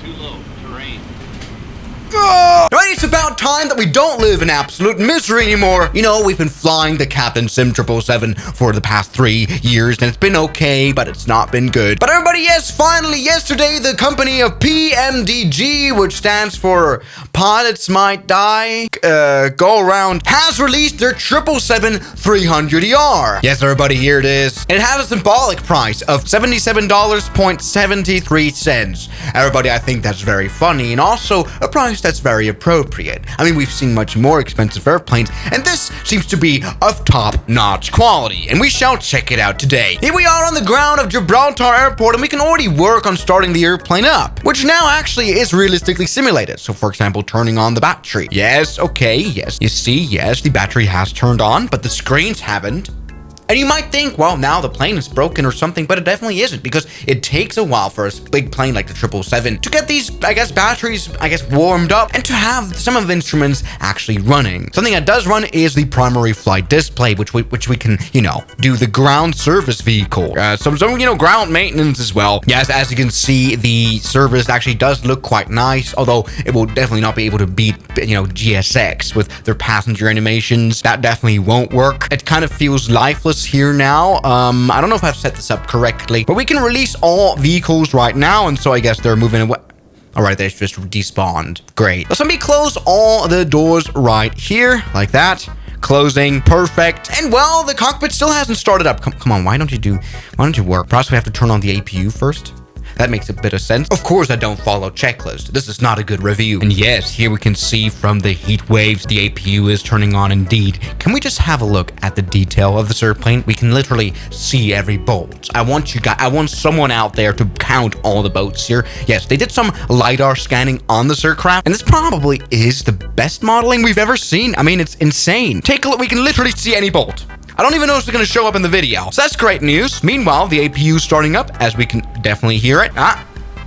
Too low. Terrain. Right, it's about time that we don't live in absolute misery anymore. You know, we've been flying the Captain Sim 777 for the past 3 years, and it's been okay, but it's not been good. But everybody, yes, finally, yesterday, the company of PMDG, which stands for Pilots Might Die, Go Around, has released their 777-300ER. Yes, everybody, here it is. It has a symbolic price of $77.73. Everybody, I think that's very funny, and also a price that's very appropriate. I mean, we've seen much more expensive airplanes, and this seems to be of top-notch quality, and we shall check it out today. Here we are on the ground of Gibraltar Airport, and we can already work on starting the airplane up, which now actually is realistically simulated. So, for example, turning on the battery. Yes, okay, yes. You see, yes, the battery has turned on, but the screens haven't. And you might think, well, now the plane is broken or something, but it definitely isn't, because it takes a while for a big plane like the 777 to get these, batteries, warmed up and to have some of the instruments actually running. Something that does run is the primary flight display, which we can, do the ground service vehicle. Some ground maintenance as well. Yes, as you can see, the service actually does look quite nice, although it will definitely not be able to beat, GSX with their passenger animations. That definitely won't work. It kind of feels lifeless here now. I don't know if I've set this up correctly, but we can release all vehicles right now, and so I guess they're moving away. All right, they just despawned. Great. Let's maybe close all the doors right here, like that. Closing, perfect. And well, the cockpit still hasn't started up. Come on, why don't you work? Perhaps we have to turn on the APU first. That makes a bit of sense. Of course, I don't follow checklist. This is not a good review. And yes, here we can see from the heat waves, the APU is turning on indeed. Can we just have a look at the detail of this airplane? We can literally see every bolt. I want someone out there to count all the bolts here. Yes, they did some LiDAR scanning on this aircraft, and this probably is the best modeling we've ever seen. I mean, it's insane. Take a look. We can literally see any bolt. I don't even know if it's going to show up in the video. So that's great news. Meanwhile, the APU is starting up, as we can definitely hear it.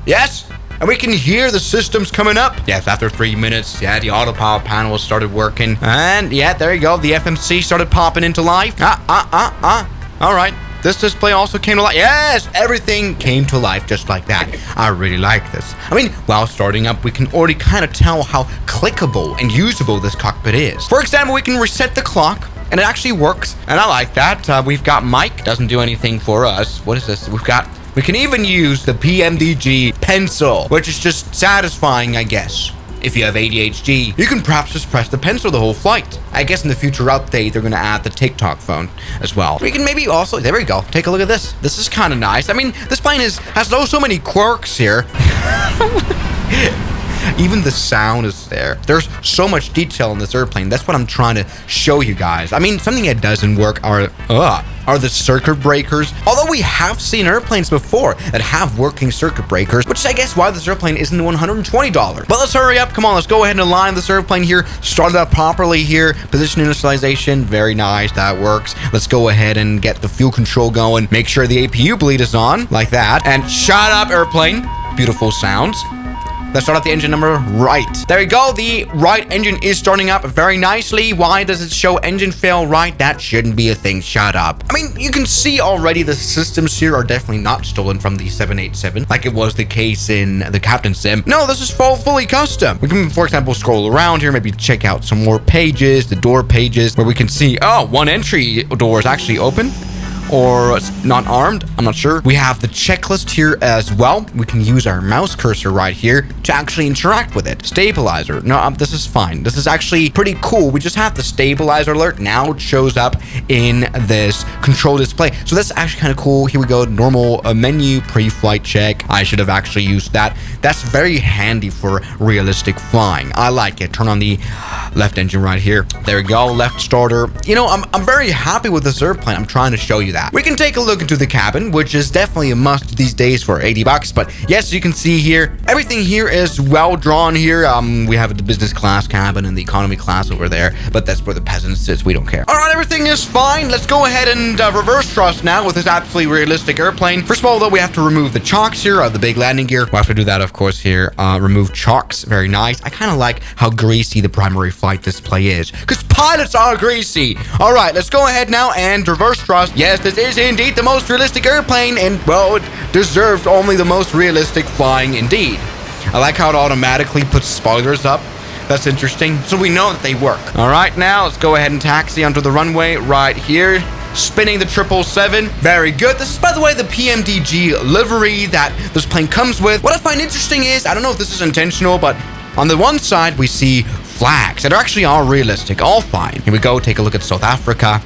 Yes. And we can hear the systems coming up. Yes, after 3 minutes, yeah, the autopilot panel started working. And yeah, there you go. The FMC started popping into life. All right. This display also came to life. Yes, everything came to life just like that. I really like this. I mean, while starting up, we can already kind of tell how clickable and usable this cockpit is. For example, we can reset the clock, and it actually works, and I like that. We've got mic, doesn't do anything for us. What is this? We can even use the PMDG pencil, which is just satisfying, I guess. If you have ADHD, you can perhaps just press the pencil the whole flight. I guess in the future update, they're going to add the TikTok phone as well. We can maybe also, there we go, take a look at this. This is kind of nice. I mean, this plane has so many quirks here. Even the sound is there. There's so much detail in this airplane. That's what I'm trying to show you guys. I mean, something that doesn't work are the circuit breakers. Although we have seen airplanes before that have working circuit breakers, which is, I guess, why this airplane isn't $120. But let's hurry up. Come on, let's go ahead and align this airplane here. Start it up properly here. Position initialization, very nice. That works. Let's go ahead and get the fuel control going. Make sure the APU bleed is on, like that. And shut up, airplane. Beautiful sounds. Let's start up the engine number right. There we go. The right engine is starting up very nicely. Why does it show engine fail right? That shouldn't be a thing. Shut up. I mean, you can see already the systems here are definitely not stolen from the 787, like it was the case in the Captain Sim. No, this is fully custom. We can, for example, scroll around here, maybe check out some more pages, the door pages, where we can see, one entry door is actually open. Or not armed, I'm not sure. We have the checklist here as well. We can use our mouse cursor right here to actually interact with it. Stabilizer. No, this is fine. This is actually pretty cool. We just have the stabilizer alert. Now it shows up in this control display. So that's actually kind of cool. Here we go. Normal menu, pre-flight check. I should have actually used that. That's very handy for realistic flying. I like it. Turn on the left engine right here. There we go. Left starter. I'm very happy with this airplane. I'm trying to show you that. We can take a look into the cabin, which is definitely a must these days for $80. But yes, you can see here, everything here is well drawn here. We have the business class cabin and the economy class over there, but that's where the peasants sits. We don't care. All right, everything is fine. Let's go ahead and reverse thrust now with this absolutely realistic airplane. First of all, though, we have to remove the chocks here of the big landing gear. We'll have to do that, of course, here. Remove chocks. Very nice. I kind of like how greasy the primary flight display is, because pilots are greasy. All right, let's go ahead now and reverse thrust. Yes, this is indeed the most realistic airplane, and well, it deserved only the most realistic flying indeed. I like how it automatically puts spoilers up. That's interesting. So we know that they work. All right, now let's go ahead and taxi onto the runway right here. Spinning the 777. Very good. This is, by the way, the PMDG livery that this plane comes with. What I find interesting is, I don't know if this is intentional, but on the one side, we see flags that actually are realistic, all fine. Here we go, take a look at South Africa.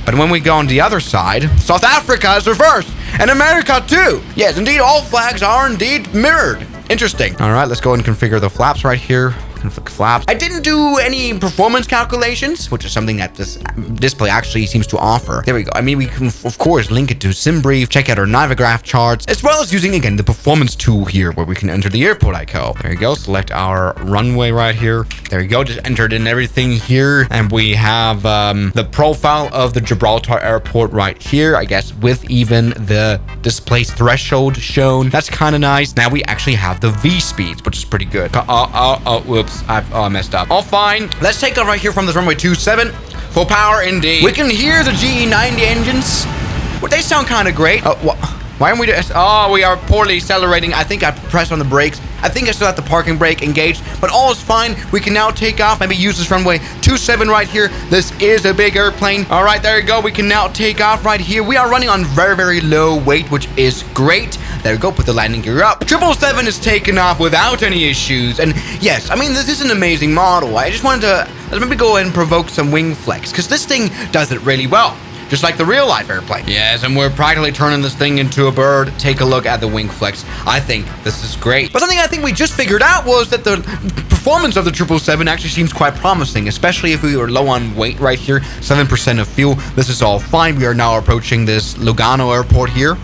But when we go on the other side, South Africa is reversed, and America too. Yes, indeed, all flags are indeed mirrored. Interesting. All right, let's go and configure the flaps right here. Config flaps. I didn't do any performance calculations, which is something that this display actually seems to offer. There we go. I mean, we can, of course, link it to SimBrief, check out our Navigraph charts, as well as using, again, the performance tool here, where we can enter the airport icon. There you go. Select our runway right here. There you go. Just entered in everything here. And we have the profile of the Gibraltar airport right here, I guess, with even the displaced threshold shown. That's kind of nice. Now we actually have the V speeds, which is pretty good. Whoops. I messed up. All fine. Let's take off right here from this runway 27. Full power indeed. We can hear the GE90 engines. Well, they sound kind of great. Why aren't we just... Oh, we are poorly accelerating. I think I pressed on the brakes. I think I still have the parking brake engaged, but all is fine. We can now take off. Maybe use this runway 27 right here. This is a big airplane. All right, there you go. We can now take off right here. We are running on very, very low weight, which is great. There you go. Put the landing gear up. 777 is taken off without any issues. And yes, I mean, this is an amazing model. I just wanted to... Let's maybe go ahead and provoke some wing flex, because this thing does it really well. Just like the real-life airplane. Yes, and we're practically turning this thing into a bird. Take a look at the wing flex. I think this is great. But something I think we just figured out was that the performance of the 777 actually seems quite promising, especially if we were low on weight right here. 7% of fuel. This is all fine. We are now approaching this Lugano airport here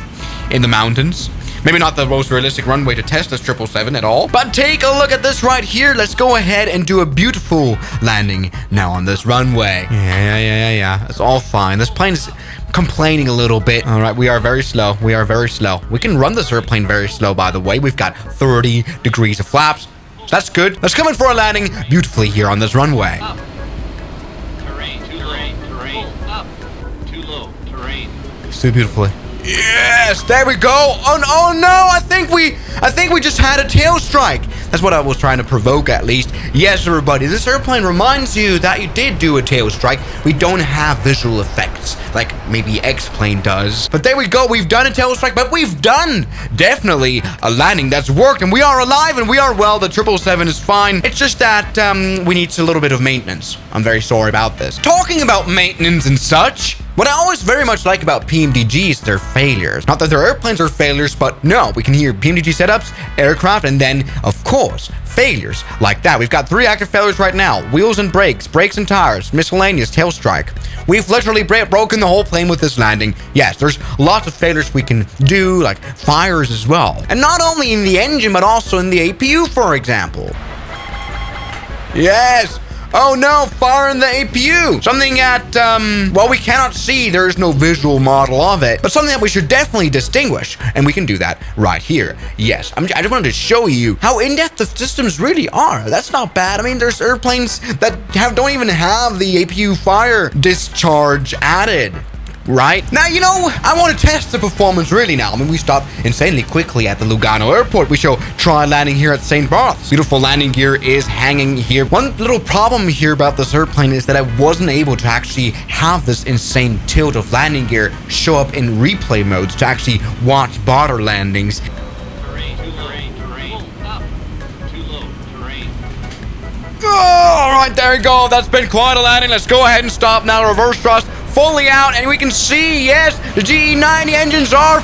in the mountains. Maybe not the most realistic runway to test this 777 at all. But take a look at this right here. Let's go ahead and do a beautiful landing now on this runway. Yeah. It's all fine. This plane is complaining a little bit. All right, we are very slow. We are very slow. We can run this airplane very slow, by the way. We've got 30 degrees of flaps. So that's good. Let's come in for a landing beautifully here on this runway. Up. Terrain. Up. Too low. Terrain. So beautifully. Yes, there we go. Oh no, I think we just had a tail strike. That's what I was trying to provoke, at least. Yes, everybody, this airplane reminds you that you did do a tail strike. We don't have visual effects like maybe X-Plane does. But there we go. We've done a tail strike, but we've done definitely a landing that's worked, and we are alive and we are well. The 777 is fine. It's just that we need a little bit of maintenance. I'm very sorry about this. Talking about maintenance and such, what I always very much like about PMDG is their failures. Not that their airplanes are failures, but no, we can hear PMDG setups, aircraft, and then, of course, failures like that. We've got 3 active failures right now. Wheels and brakes and tires, miscellaneous, tail strike. We've literally broken the whole plane with this landing. Yes, there's lots of failures we can do, like fires as well. And not only in the engine, but also in the APU, for example. Yes! Oh no, fire in the APU. Something that, well, we cannot see. There is no visual model of it, but something that we should definitely distinguish. And we can do that right here. Yes, I just wanted to show you how in-depth the systems really are. That's not bad. I mean, there's airplanes that don't even have the APU fire discharge added. Right? Now, you know, I want to test the performance really now. I mean, we stopped insanely quickly at the Lugano airport. We shall try landing here at St. Barth's. Beautiful landing gear is hanging here. One little problem here about this airplane is that I wasn't able to actually have this insane tilt of landing gear show up in replay modes to actually watch border landings. Terrain. Up. Too low. Terrain. Oh, all right, there you go. That's been quite a landing. Let's go ahead and stop now. Reverse thrust. Fully out, and we can see, yes, the GE90 engines are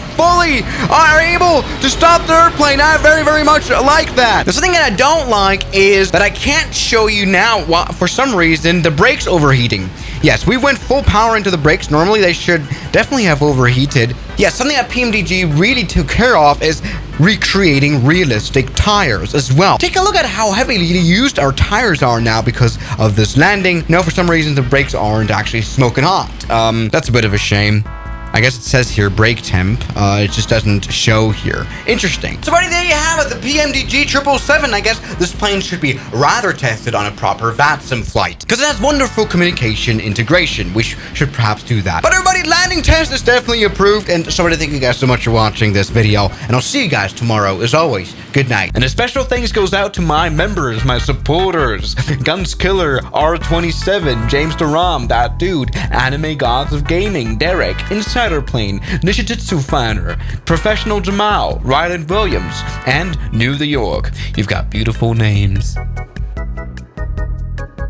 able to stop the airplane. I very, very much like that. The thing that I don't like is that I can't show you now, for some reason, the brakes overheating. Yes, we went full power into the brakes. Normally, they should definitely have overheated. Yes, something that PMDG really took care of is recreating realistic tires as well. Take a look at how heavily used our tires are now because of this landing. No, for some reason, the brakes aren't actually smoking hot. That's a bit of a shame. I guess it says here brake temp. It just doesn't show here. Interesting. So, buddy, there you have it. The PMDG 777. I guess this plane should be rather tested on a proper VATSIM flight because it has wonderful communication integration. We should perhaps do that. But everybody, landing test is definitely approved. And so, thank you guys so much for watching this video. And I'll see you guys tomorrow. As always, good night. And a special thanks goes out to my members, my supporters, Gunskiller, R27, James Deram, That Dude, Anime Gods of Gaming, Derek, Insider Plane, Nishijitsu Fanner, Professional Jamal, Ryland Williams, and New the York. You've got beautiful names.